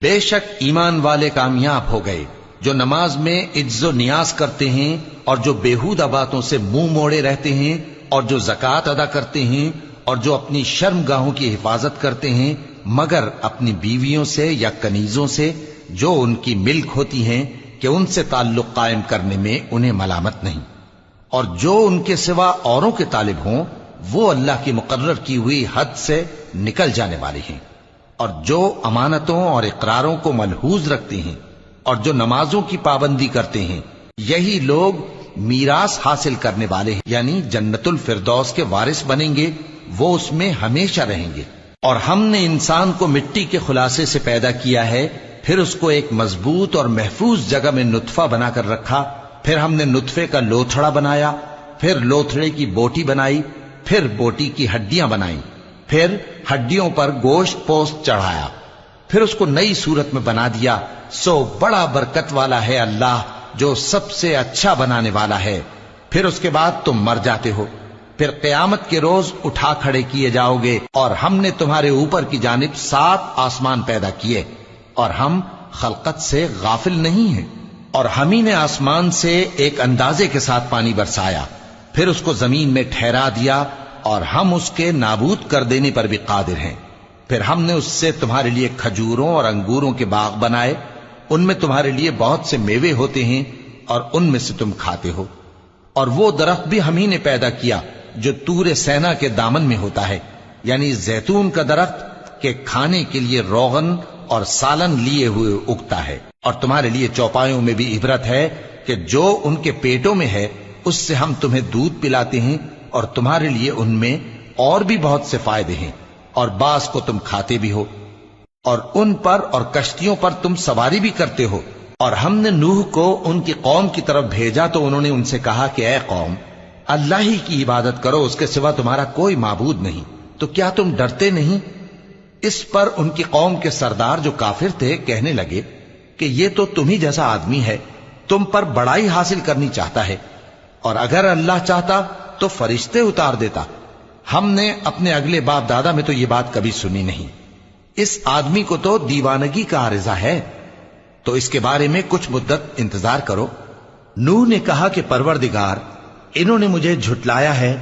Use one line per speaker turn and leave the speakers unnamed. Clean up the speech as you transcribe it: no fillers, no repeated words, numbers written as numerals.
بے شک ایمان والے کامیاب ہو گئے جو نماز میں عجز و نیاز کرتے ہیں اور جو بیہودہ باتوں سے منہ موڑے رہتے ہیں اور جو زکوٰۃ ادا کرتے ہیں اور جو اپنی شرم گاہوں کی حفاظت کرتے ہیں مگر اپنی بیویوں سے یا کنیزوں سے جو ان کی ملک ہوتی ہیں کہ ان سے تعلق قائم کرنے میں انہیں ملامت نہیں، اور جو ان کے سوا اوروں کے طالب ہوں وہ اللہ کی مقرر کی ہوئی حد سے نکل جانے والے ہیں، اور جو امانتوں اور اقراروں کو ملحوظ رکھتے ہیں اور جو نمازوں کی پابندی کرتے ہیں یہی لوگ میراث حاصل کرنے والے ہیں، یعنی جنت الفردوس کے وارث بنیں گے، وہ اس میں ہمیشہ رہیں گے۔ اور ہم نے انسان کو مٹی کے خلاصے سے پیدا کیا ہے، پھر اس کو ایک مضبوط اور محفوظ جگہ میں نطفہ بنا کر رکھا، پھر ہم نے نطفے کا لوتھڑا بنایا، پھر لوتھڑے کی بوٹی بنائی، پھر بوٹی کی ہڈیاں بنائیں، پھر ہڈیوں پر گوشت پوست چڑھایا، پھر اس کو نئی صورت میں بنا دیا۔ سو بڑا برکت والا ہے اللہ جو سب سے اچھا بنانے والا ہے۔ پھر اس کے بعد تم مر جاتے ہو، پھر قیامت کے روز اٹھا کھڑے کیے جاؤ گے، اور ہم نے تمہارے اوپر کی جانب 7 آسمان پیدا کیے، اور ہم خلقت سے غافل نہیں ہیں۔ اور ہم ہی نے آسمان سے ایک اندازے کے ساتھ پانی برسایا، پھر اس کو زمین میں ٹھہرا دیا، اور ہم اس کے نابود کر دینے پر بھی قادر ہیں۔ پھر ہم نے اس سے تمہارے لیے کھجوروں اور انگوروں کے باغ بنائے، ان میں تمہارے لیے بہت سے میوے ہوتے ہیں اور ان میں سے تم کھاتے ہو۔ اور وہ درخت بھی ہم ہی نے پیدا کیا جو طور سینا کے دامن میں ہوتا ہے، یعنی زیتون کا درخت کہ کھانے کے لیے روغن اور سالن لیے ہوئے اگتا ہے۔ اور تمہارے لیے چوپایوں میں بھی عبرت ہے کہ جو ان کے پیٹوں میں ہے اس سے ہم تمہیں دودھ پلاتے ہیں، اور تمہارے لیے ان میں اور بھی بہت سے فائدے ہیں، اور بعض کو تم کھاتے بھی ہو، اور ان پر اور کشتیوں پر تم سواری بھی کرتے ہو۔ اور ہم نے نوح کو ان کی قوم کی طرف بھیجا تو انہوں نے ان سے کہا کہ اے قوم، اللہ ہی کی عبادت کرو، اس کے سوا تمہارا کوئی معبود نہیں، تو کیا تم ڈرتے نہیں؟ اس پر ان کی قوم کے سردار جو کافر تھے کہنے لگے کہ یہ تو تم ہی جیسا آدمی ہے، تم پر بڑائی حاصل کرنی چاہتا ہے، اور اگر اللہ چاہتا تو فرشتے اتار دیتا۔ ہم نے اپنے اگلے باپ دادا میں تو یہ بات کبھی سنی نہیں، اس آدمی کو تو دیوانگی کا عارضہ ہے، تو اس کے بارے میں کچھ مدت انتظار کرو۔ نوح نے کہا کہ پروردگار، انہوں نے مجھے جھٹلایا ہے